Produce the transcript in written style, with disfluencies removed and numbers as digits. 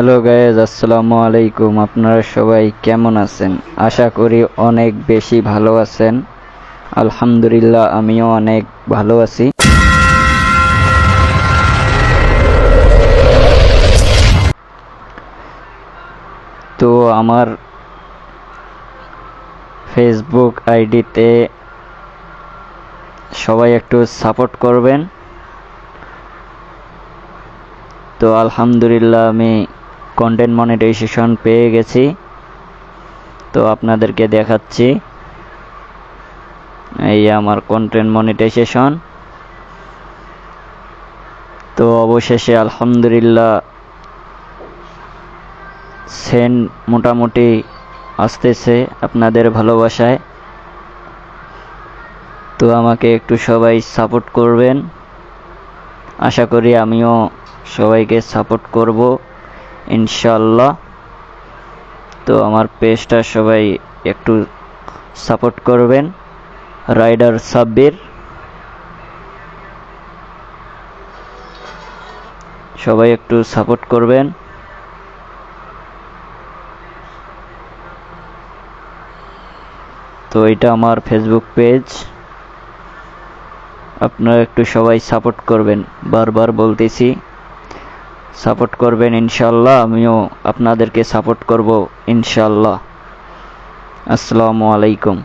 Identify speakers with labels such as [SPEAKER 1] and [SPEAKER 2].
[SPEAKER 1] Hello guys, আসসালামু আলাইকুম। আপনারা সবাই কেমন আছেন? আশা করি অনেক বেশি ভালো আছেন। আলহামদুলিল্লাহ, আমিও অনেক ভালো আছি। তো আমার ফেসবুক আইডিতে সবাই একটু সাপোর্ট করবেন। তো আলহামদুলিল্লাহ, আমি কন্টেন্ট মনিটাইজেশন পেয়ে গেছি। তো আপনাদেরকে দেখাচ্ছি, এই আমার কন্টেন্ট মনিটাইজেশন। তো অবশেষে আলহামদুলিল্লাহ সেন্ড মোটামুটি আসতেছে আপনাদের ভালোবাসায়। তো আমাকে একটু সবাই সাপোর্ট করবেন। আশা করি আমিও সবাইকে সাপোর্ট করব ইনশাআল্লাহ। তো আমার পেজটা সবাই একটু সাপোর্ট করবেন। রাইডার সাব্বির, সবাই একটু সাপোর্ট করবেন। তো এটা আমার ফেসবুক পেজ, আপনারা একটু সবাই সাপোর্ট করবেন। বারবার বলতেছি, সাপোর্ট করবেন ইনশাআল্লাহ। আমিও আপনাদেরকে সাপোর্ট করব ইনশাআল্লাহ। আসসালামু আলাইকুম।